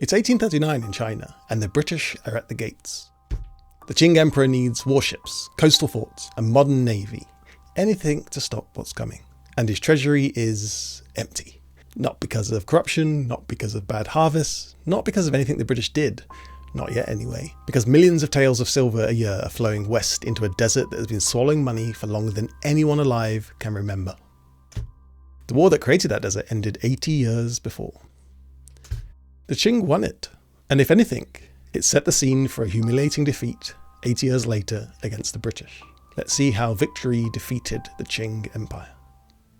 It's 1839 in China, and the British are at the gates. The Qing Emperor needs warships, coastal forts, a modern navy, anything to stop what's coming. And his treasury is empty. Not because of corruption, not because of bad harvests, not because of anything the British did. Not yet anyway, because millions of taels of silver a year are flowing west into a desert that has been swallowing money for longer than anyone alive can remember. The war that created that desert ended 80 years before. The Qing won it, and if anything, it set the scene for a humiliating defeat 80 years later against the British. Let's see how victory defeated the Qing Empire.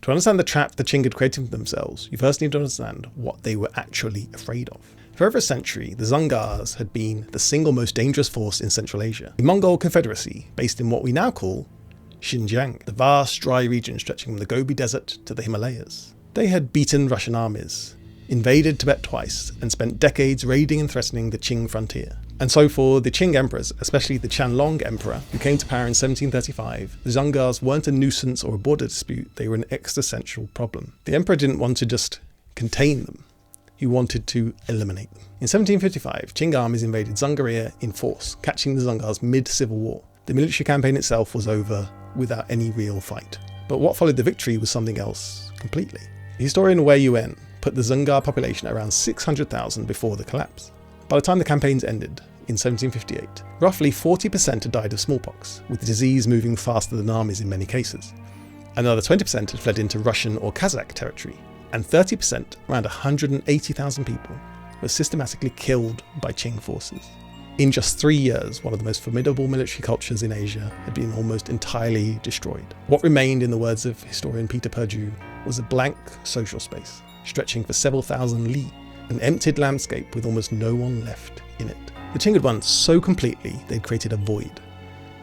To understand the trap the Qing had created for themselves, you first need to understand what they were actually afraid of. For over a century, the Dzungars had been the single most dangerous force in Central Asia, a Mongol confederacy based in what we now call Xinjiang, the vast dry region stretching from the Gobi Desert to the Himalayas. They had beaten Russian armies, invaded Tibet twice, and spent decades raiding and threatening the Qing frontier. And so for the Qing emperors, especially the Qianlong emperor, who came to power in 1735, the Dzungars weren't a nuisance or a border dispute, they were an existential problem. The emperor didn't want to just contain them, he wanted to eliminate them. In 1755, Qing armies invaded Dzungaria in force, catching the Dzungars mid-civil war. The military campaign itself was over without any real fight. But what followed the victory was something else completely. Historian Wei Yuan put the Dzungar population at around 600,000 before the collapse. By the time the campaigns ended, in 1758, roughly 40% had died of smallpox, with the disease moving faster than armies in many cases. Another 20% had fled into Russian or Kazakh territory, and 30%, around 180,000 people, were systematically killed by Qing forces. In just 3 years, one of the most formidable military cultures in Asia had been almost entirely destroyed. What remained, in the words of historian Peter Perdue, was a blank social space, stretching for several thousand li, an emptied landscape with almost no one left in it. The Qing had won so completely they'd created a void.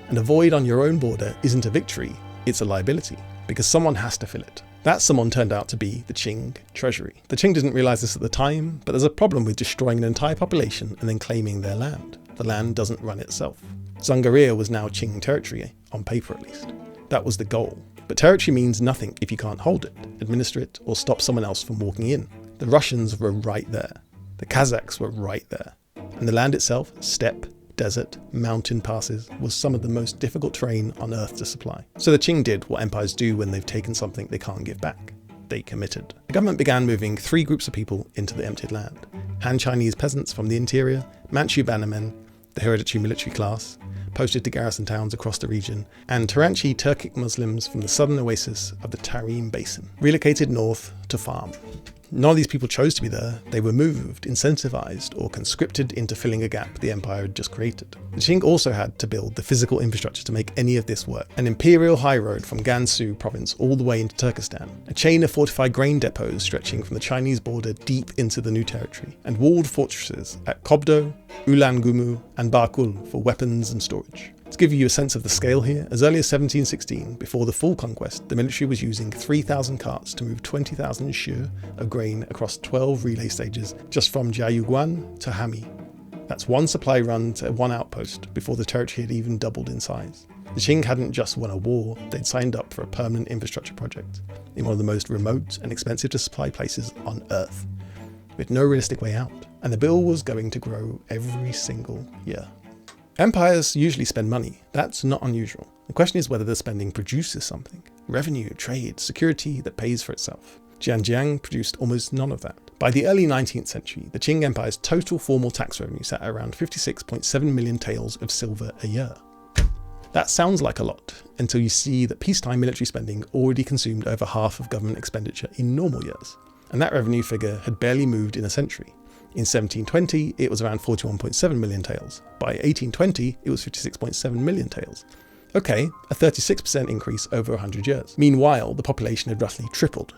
And a void on your own border isn't a victory, it's a liability, because someone has to fill it. That someone turned out to be the Qing treasury. The Qing didn't realise this at the time, but there's a problem with destroying an entire population and then claiming their land. The land doesn't run itself. Dzungaria was now Qing territory, on paper at least. That was the goal. But territory means nothing if you can't hold it, administer it, or stop someone else from walking in. The Russians were right there. The Kazakhs were right there. And the land itself, steppe, desert, mountain passes, was some of the most difficult terrain on earth to supply. So the Qing did what empires do when they've taken something they can't give back. They committed. The government began moving 3 groups of people into the emptied land. Han Chinese peasants from the interior, Manchu bannermen, the hereditary military class, posted to garrison towns across the region, and Turanchi Turkic Muslims from the southern oasis of the Tarim Basin, relocated north to farm. None of these people chose to be there, they were moved, incentivized, or conscripted into filling a gap the empire had just created. The Qing also had to build the physical infrastructure to make any of this work. An imperial high road from Gansu province all the way into Turkestan, a chain of fortified grain depots stretching from the Chinese border deep into the new territory, and walled fortresses at Kobdo, Ulangumu, and Bakul for weapons and storage. To give you a sense of the scale here, as early as 1716, before the full conquest, the military was using 3,000 carts to move 20,000 shu of grain across 12 relay stages just from Jiayuguan to Hami. That's one supply run to one outpost before the territory had even doubled in size. The Qing hadn't just won a war, they'd signed up for a permanent infrastructure project in one of the most remote and expensive to supply places on Earth, with no realistic way out. And the bill was going to grow every single year. Empires usually spend money. That's not unusual. The question is whether the spending produces something. Revenue, trade, security that pays for itself. Xinjiang produced almost none of that. By the early 19th century, the Qing Empire's total formal tax revenue sat at around 56.7 million taels of silver a year. That sounds like a lot, until you see that peacetime military spending already consumed over half of government expenditure in normal years. And that revenue figure had barely moved in a century. In 1720, it was around 41.7 million taels. By 1820, it was 56.7 million taels. Okay, a 36% increase over 100 years. Meanwhile, the population had roughly tripled.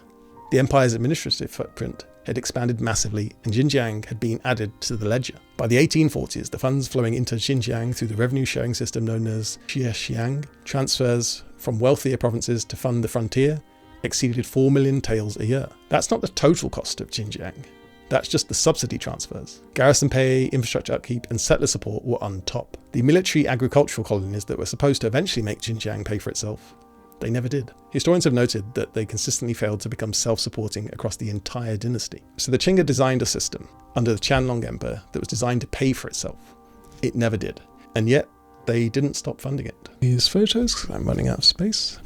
The empire's administrative footprint had expanded massively, and Xinjiang had been added to the ledger. By the 1840s, the funds flowing into Xinjiang through the revenue-sharing system known as Xiexiang, transfers from wealthier provinces to fund the frontier, exceeded 4 million taels a year. That's not the total cost of Xinjiang. That's just the subsidy transfers. Garrison pay, infrastructure upkeep, and settler support were on top. The military agricultural colonies that were supposed to eventually make Xinjiang pay for itself They never did. Historians have noted that they consistently failed to become self-supporting across the entire dynasty. So the Qing had designed a system under the Qianlong Emperor that was designed to pay for itself. It never did. And yet, they didn't stop funding it. These photos, I'm running out of space.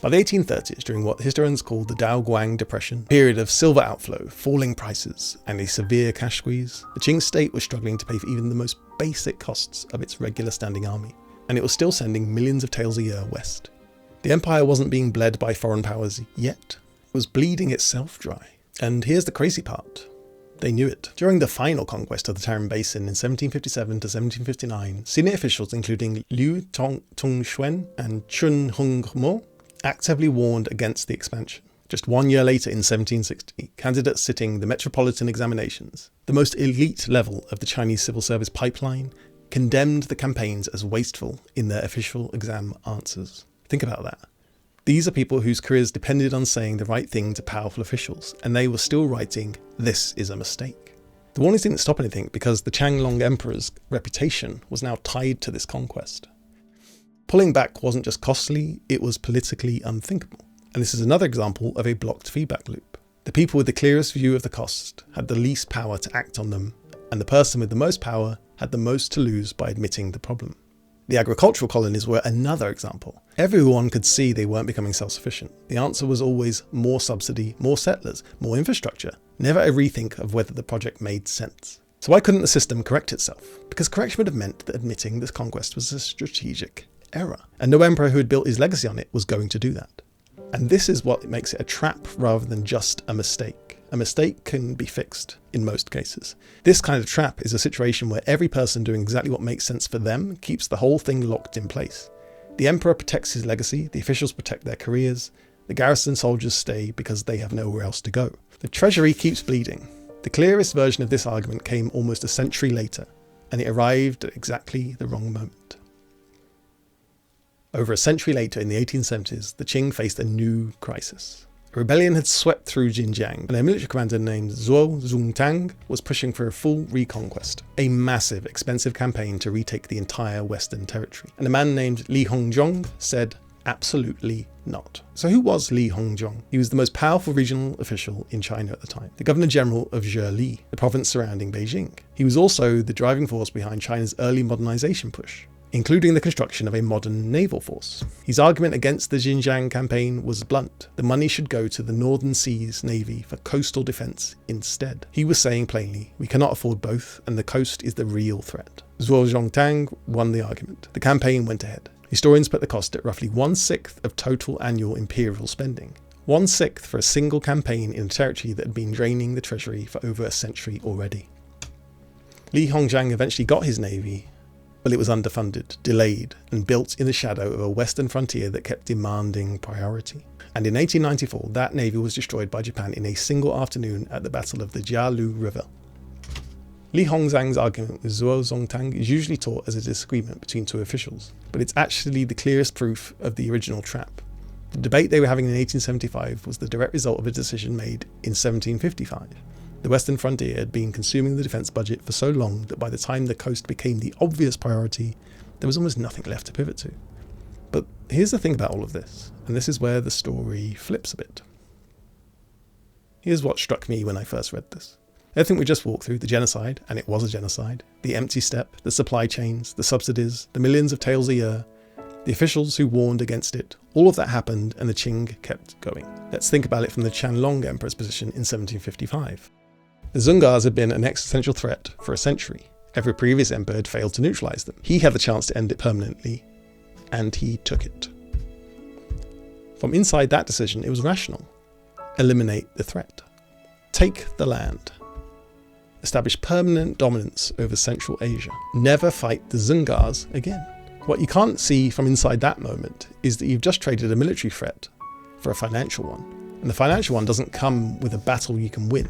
By the 1830s, during what historians call the Daoguang Depression, a period of silver outflow, falling prices, and a severe cash squeeze, the Qing state was struggling to pay for even the most basic costs of its regular standing army, and it was still sending millions of taels a year west. The empire wasn't being bled by foreign powers yet. It was bleeding itself dry. And here's the crazy part. They knew it. During the final conquest of the Tarim Basin in 1757 to 1759, senior officials including Liu Tongxuan and Chun Hongmo actively warned against the expansion. Just 1 year later in 1760, candidates sitting the metropolitan examinations, the most elite level of the Chinese civil service pipeline, condemned the campaigns as wasteful in their official exam answers. Think about that. These are people whose careers depended on saying the right thing to powerful officials, and they were still writing, "This is a mistake." The warnings didn't stop anything because the Qianlong Emperor's reputation was now tied to this conquest. Pulling back wasn't just costly, it was politically unthinkable. And this is another example of a blocked feedback loop. The people with the clearest view of the cost had the least power to act on them, and the person with the most power had the most to lose by admitting the problem. The agricultural colonies were another example. Everyone could see they weren't becoming self-sufficient. The answer was always more subsidy, more settlers, more infrastructure, never a rethink of whether the project made sense. So why couldn't the system correct itself? Because correction would have meant that admitting this conquest was a strategic error, and no emperor who had built his legacy on it was going to do that. And this is what makes it a trap rather than just a mistake. A mistake can be fixed in most cases. This kind of trap is a situation where every person doing exactly what makes sense for them keeps the whole thing locked in place. The emperor protects his legacy, the officials protect their careers, the garrison soldiers stay because they have nowhere else to go. The treasury keeps bleeding. The clearest version of this argument came almost a century later, and it arrived at exactly the wrong moment. Over a century later, in the 1870s, the Qing faced a new crisis. A rebellion had swept through Xinjiang, and a military commander named Zuo Zongtang was pushing for a full reconquest, a massive, expensive campaign to retake the entire Western territory. And a man named Li Hongzhong said, absolutely not. So who was Li Hongzhong? He was the most powerful regional official in China at the time, the Governor General of Zhili, the province surrounding Beijing. He was also the driving force behind China's early modernization push, including the construction of a modern naval force. His argument against the Xinjiang campaign was blunt. The money should go to the Northern Seas Navy for coastal defense instead. He was saying plainly, we cannot afford both, and the coast is the real threat. Zuo Zongtang won the argument. The campaign went ahead. Historians put the cost at roughly 1/6 of total annual imperial spending. 1/6 for a single campaign in a territory that had been draining the treasury for over a century already. Li Hongzhang eventually got his navy, but it was underfunded, delayed, and built in the shadow of a western frontier that kept demanding priority. And in 1894, that navy was destroyed by Japan in a single afternoon at the Battle of the Jialu River. Li Hongzhang's argument with Zuo Zongtang is usually taught as a disagreement between two officials, but it's actually the clearest proof of the original trap. The debate they were having in 1875 was the direct result of a decision made in 1755. The western frontier had been consuming the defence budget for so long that by the time the coast became the obvious priority, there was almost nothing left to pivot to. But here's the thing about all of this, and this is where the story flips a bit. Here's what struck me when I first read this. Everything we just walked through, the genocide, and it was a genocide, the empty step, the supply chains, the subsidies, the millions of taels a year, the officials who warned against it, all of that happened and the Qing kept going. Let's think about it from the Qianlong Emperor's position in 1755. The Zungars had been an existential threat for a century. Every previous emperor had failed to neutralize them. He had the chance to end it permanently, and he took it. From inside that decision, it was rational. Eliminate the threat. Take the land. Establish permanent dominance over Central Asia. Never fight the Zungars again. What you can't see from inside that moment is that you've just traded a military threat for a financial one. And the financial one doesn't come with a battle you can win.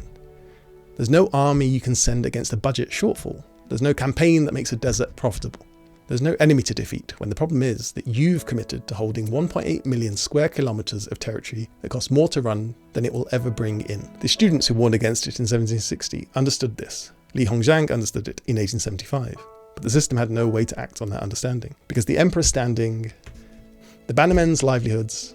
There's no army you can send against a budget shortfall. There's no campaign that makes a desert profitable. There's no enemy to defeat when the problem is that you've committed to holding 1.8 million square kilometers of territory that costs more to run than it will ever bring in. The students who warned against it in 1760 understood this. Li Hongzhang understood it in 1875. but the system had no way to act on that understanding. Because the emperor's standing, the bannermen's livelihoods,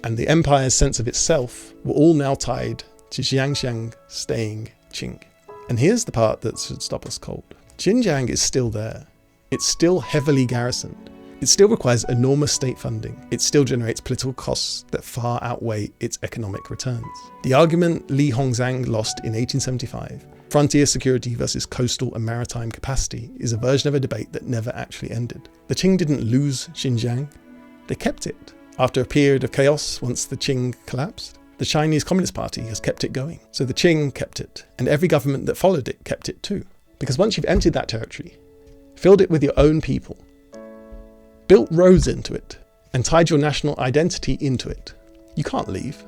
and the empire's sense of itself were all now tied to Xianxiang staying Qing. And here's the part that should stop us cold. Xinjiang is still there. It's still heavily garrisoned. It still requires enormous state funding. It still generates political costs that far outweigh its economic returns. The argument Li Hongzhang lost in 1875, frontier security versus coastal and maritime capacity, is a version of a debate that never actually ended. The Qing didn't lose Xinjiang, they kept it. After a period of chaos once the Qing collapsed, the Chinese Communist Party has kept it going. So the Qing kept it, and every government that followed it kept it too. Because once you've emptied that territory, filled it with your own people, built roads into it, and tied your national identity into it, you can't leave.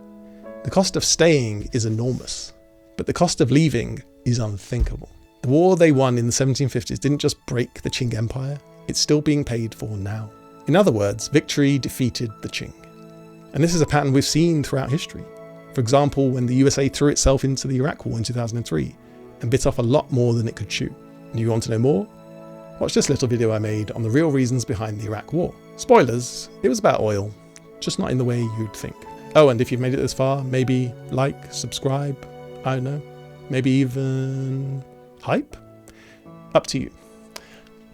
The cost of staying is enormous, but the cost of leaving is unthinkable. The war they won in the 1750s didn't just break the Qing Empire, it's still being paid for now. In other words, victory defeated the Qing. And this is a pattern we've seen throughout history. For example, when the USA threw itself into the Iraq War in 2003 and bit off a lot more than it could chew. And you want to know more? Watch this little video I made on the real reasons behind the Iraq War. Spoilers, it was about oil, just not in the way you'd think. Oh, and if you've made it this far, maybe like, subscribe, I don't know, maybe even hype? Up to you.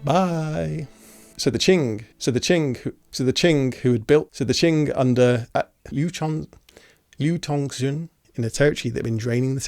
Bye. So the Qing under Liu Tongxun in a territory that had been draining the